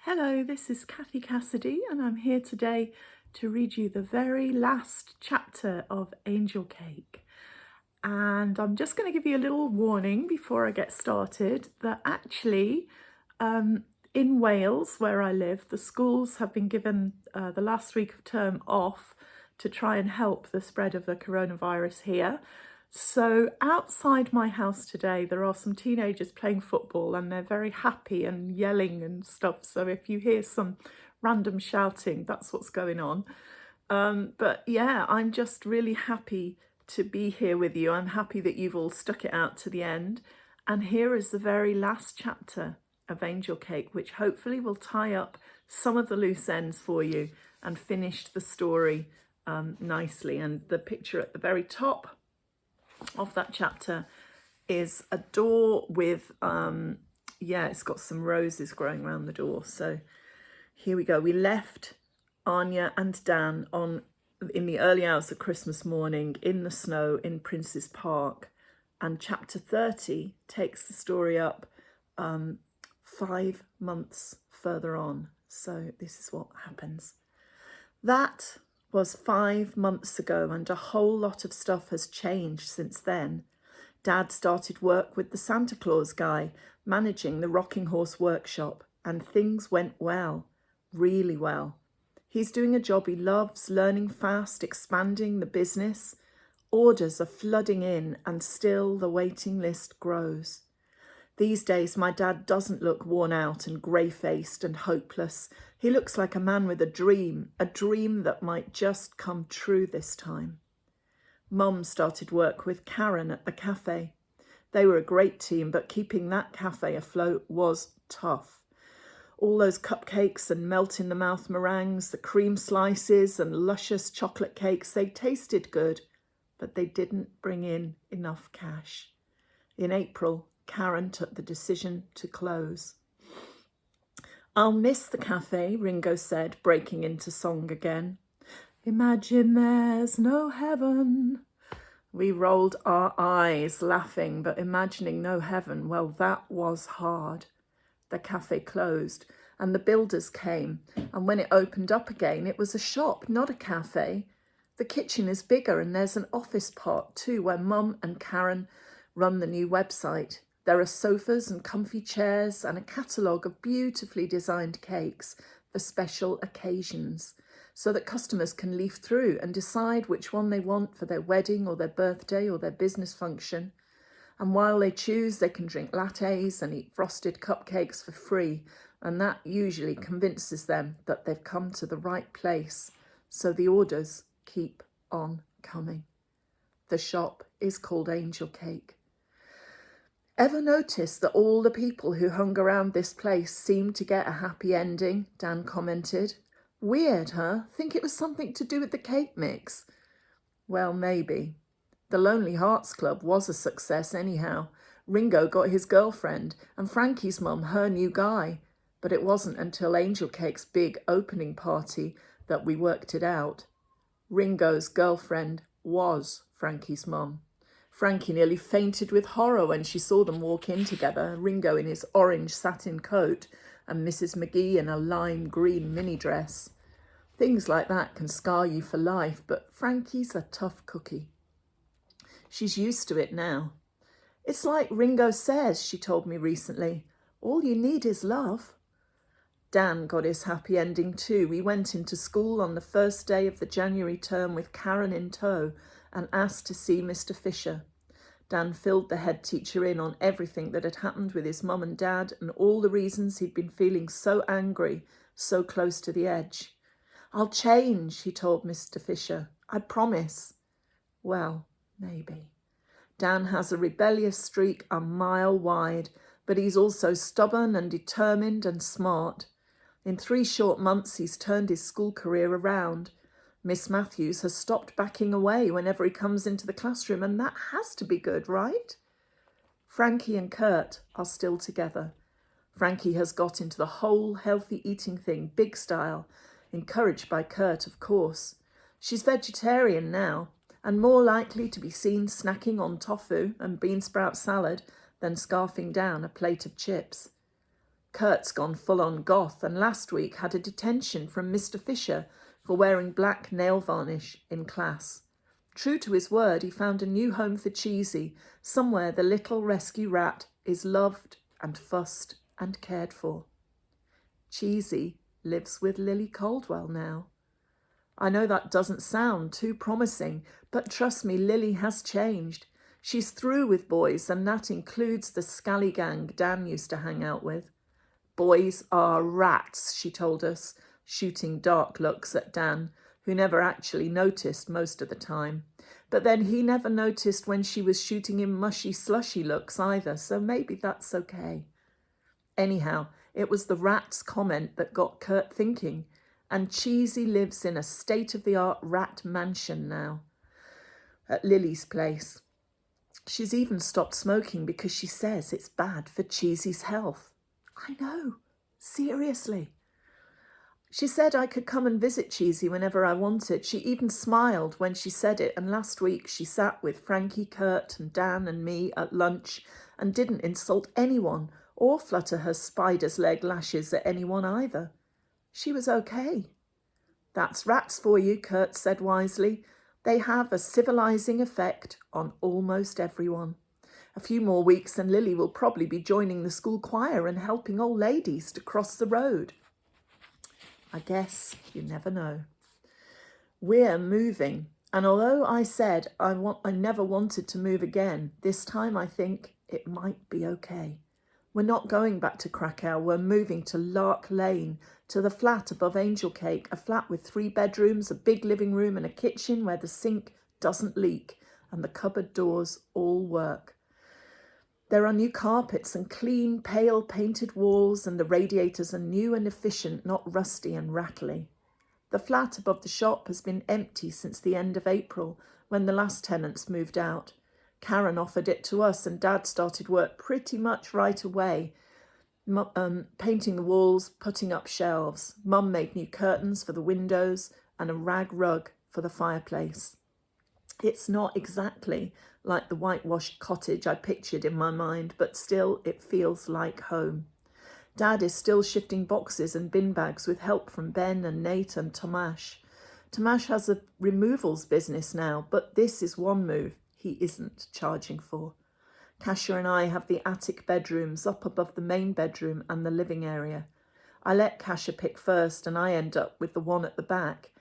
Hello, this is Cathy Cassidy, and I'm here today to read you the very last chapter of Angel Cake. And I'm just going to give you a little warning before I get started that actually in Wales, where I live, the schools have been given the last week of term off to try and help the spread of the coronavirus here. So outside my house today, there are some teenagers playing football and they're very happy and yelling and stuff. So if you hear some random shouting, that's what's going on. But yeah, I'm just really happy to be here with you. I'm happy that you've all stuck it out to the end. And here is the very last chapter of Angel Cake, which hopefully will tie up some of the loose ends for you and finish the story nicely. And the picture at the very top of that chapter is a door with it's got some roses growing around the door. So here we go. We left Anya and Dan in the early hours of Christmas morning in the snow in Prince's Park, and chapter 30 takes the story up 5 months further on. So this is what happens. That was 5 months ago, and a whole lot of stuff has changed since then. Dad started work with the Santa Claus guy, managing the Rocking Horse workshop, and things went well, really well. He's doing a job he loves, learning fast, expanding the business. Orders are flooding in, and still the waiting list grows. These days, my dad doesn't look worn out and grey-faced and hopeless. He looks like a man with a dream that might just come true this time. Mum started work with Karen at the cafe. They were a great team, but keeping that cafe afloat was tough. All those cupcakes and melt-in-the-mouth meringues, the cream slices and luscious chocolate cakes, they tasted good, but they didn't bring in enough cash. In April, Karen took the decision to close. "I'll miss the cafe," Ringo said, breaking into song again. "Imagine there's no heaven." We rolled our eyes, laughing, but imagining no heaven, well, that was hard. The cafe closed, and the builders came, and when it opened up again, it was a shop, not a cafe. The kitchen is bigger, and there's an office part too, where Mum and Karen run the new website. There are sofas and comfy chairs and a catalogue of beautifully designed cakes for special occasions, so that customers can leaf through and decide which one they want for their wedding or their birthday or their business function. And while they choose, they can drink lattes and eat frosted cupcakes for free, and that usually convinces them that they've come to the right place. So the orders keep on coming. The shop is called Angel Cake. "Ever notice that all the people who hung around this place seemed to get a happy ending?" Dan commented. "Weird, huh? Think it was something to do with the cake mix?" Well, maybe. The Lonely Hearts Club was a success anyhow. Ringo got his girlfriend, and Frankie's mum her new guy. But it wasn't until Angel Cake's big opening party that we worked it out. Ringo's girlfriend was Frankie's mum. Frankie nearly fainted with horror when she saw them walk in together, Ringo in his orange satin coat and Mrs. McGee in a lime green mini dress. Things like that can scar you for life, but Frankie's a tough cookie. She's used to it now. "It's like Ringo says," she told me recently, "all you need is love." Dan got his happy ending too. We went into school on the first day of the January term with Karen in tow and asked to see Mr. Fisher. Dan filled the head teacher in on everything that had happened with his mum and dad and all the reasons he'd been feeling so angry, so close to the edge. "I'll change," he told Mr. Fisher. "I promise." Well, maybe. Dan has a rebellious streak a mile wide, but he's also stubborn and determined and smart. In 3 short months, he's turned his school career around. Miss Matthews has stopped backing away whenever he comes into the classroom, and that has to be good, right? Frankie and Kurt are still together. Frankie has got into the whole healthy eating thing, big style, encouraged by Kurt, of course. She's vegetarian now, and more likely to be seen snacking on tofu and bean sprout salad than scarfing down a plate of chips. Kurt's gone full-on goth and last week had a detention from Mr. Fisher for wearing black nail varnish in class. True to his word, he found a new home for Cheesy, somewhere the little rescue rat is loved and fussed and cared for. Cheesy lives with Lily Caldwell now. I know that doesn't sound too promising, but trust me, Lily has changed. She's through with boys, and that includes the scally gang Dan used to hang out with. Boys are rats, she told us, shooting dark looks at Dan, who never actually noticed most of the time. But then he never noticed when she was shooting him mushy, slushy looks either, so maybe that's okay. Anyhow, it was the rat's comment that got Kurt thinking, and Cheesy lives in a state-of-the-art rat mansion now, at Lily's place. She's even stopped smoking because she says it's bad for Cheesy's health. I know, seriously. She said I could come and visit Cheesy whenever I wanted. She even smiled when she said it, and last week she sat with Frankie, Kurt and Dan and me at lunch and didn't insult anyone or flutter her spider's leg lashes at anyone either. She was okay. That's rats for you, Kurt said wisely. They have a civilizing effect on almost everyone. A few more weeks and Lily will probably be joining the school choir and helping old ladies to cross the road. I guess you never know. We're moving, and although I said I never wanted to move again, this time I think it might be okay. We're not going back to Krakow, we're moving to Lark Lane, to the flat above Angel Cake, a flat with 3 bedrooms, a big living room and a kitchen where the sink doesn't leak and the cupboard doors all work. There are new carpets and clean, pale painted walls, and the radiators are new and efficient, not rusty and rattly. The flat above the shop has been empty since the end of April, when the last tenants moved out. Karen offered it to us and Dad started work pretty much right away, painting the walls, putting up shelves. Mum made new curtains for the windows and a rag rug for the fireplace. It's not exactly like the whitewashed cottage I pictured in my mind, but still it feels like home. Dad is still shifting boxes and bin bags with help from Ben and Nate and Tomasz. Tomasz has a removals business now, but this is one move he isn't charging for. Kasia and I have the attic bedrooms up above the main bedroom and the living area. I let Kasia pick first and I end up with the one at the back,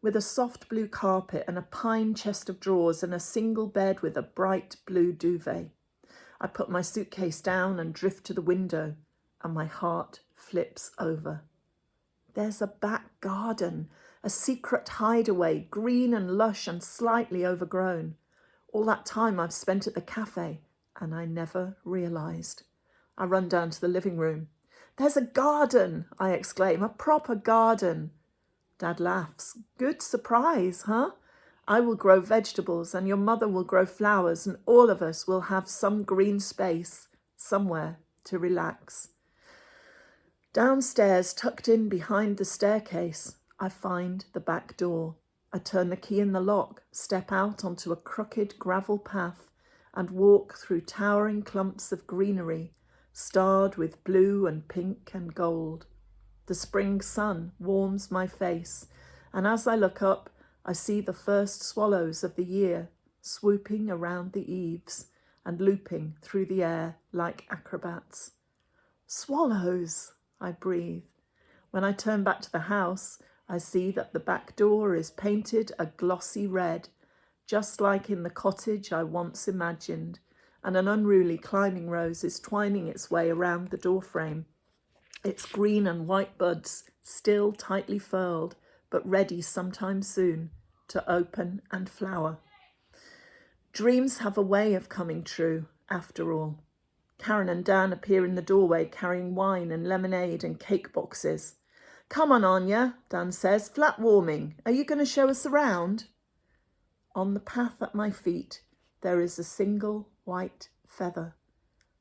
with a soft blue carpet and a pine chest of drawers and a single bed with a bright blue duvet. I put my suitcase down and drift to the window, and my heart flips over. There's a back garden, a secret hideaway, green and lush and slightly overgrown. All that time I've spent at the cafe, and I never realised. I run down to the living room. There's a garden, I exclaim, a proper garden. Dad laughs. Good surprise, huh? I will grow vegetables and your mother will grow flowers and all of us will have some green space, somewhere to relax. Downstairs, tucked in behind the staircase, I find the back door. I turn the key in the lock, step out onto a crooked gravel path and walk through towering clumps of greenery, starred with blue and pink and gold. The spring sun warms my face, and as I look up, I see the first swallows of the year swooping around the eaves and looping through the air like acrobats. Swallows, I breathe. When I turn back to the house, I see that the back door is painted a glossy red, just like in the cottage I once imagined, and an unruly climbing rose is twining its way around the doorframe. Its green and white buds still tightly furled, but ready sometime soon to open and flower. Dreams have a way of coming true, after all. Karen and Dan appear in the doorway carrying wine and lemonade and cake boxes. Come on, Anya, Dan says, flat warming. Are you going to show us around? On the path at my feet, there is a single white feather,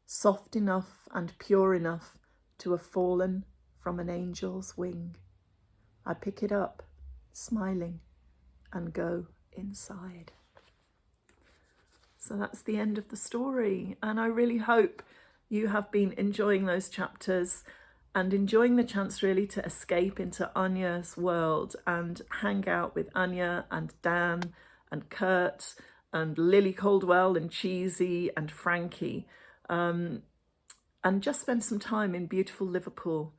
soft enough and pure enough to have fallen from an angel's wing. I pick it up, smiling, and go inside. So that's the end of the story, and I really hope you have been enjoying those chapters. and enjoying the chance really to escape into Anya's world and hang out with Anya and Dan and Kurt and Lily Caldwell and Cheesy and Frankie, and just spend some time in beautiful Liverpool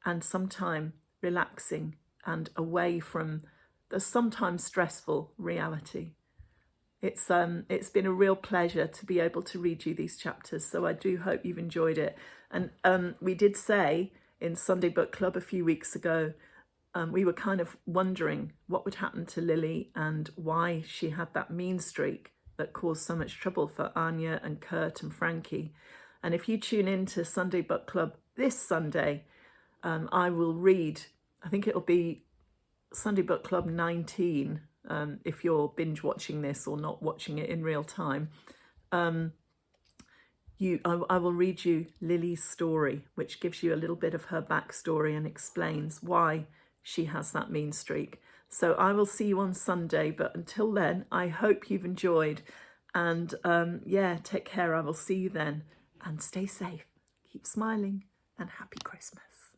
and some time relaxing and away from the sometimes stressful reality. It's been a real pleasure to be able to read you these chapters, so I do hope you've enjoyed it. And we did say in Sunday Book Club a few weeks ago, we were kind of wondering what would happen to Lily and why she had that mean streak that caused so much trouble for Anya and Kurt and Frankie. And if you tune in to Sunday Book Club this Sunday, I will read, I think it'll be Sunday Book Club 19, if you're binge watching this or not watching it in real time. I will read you Lily's story, which gives you a little bit of her backstory and explains why she has that mean streak. So I will see you on Sunday, but until then, I hope you've enjoyed. And yeah, take care. I will see you then. And stay safe. Keep smiling and happy Christmas.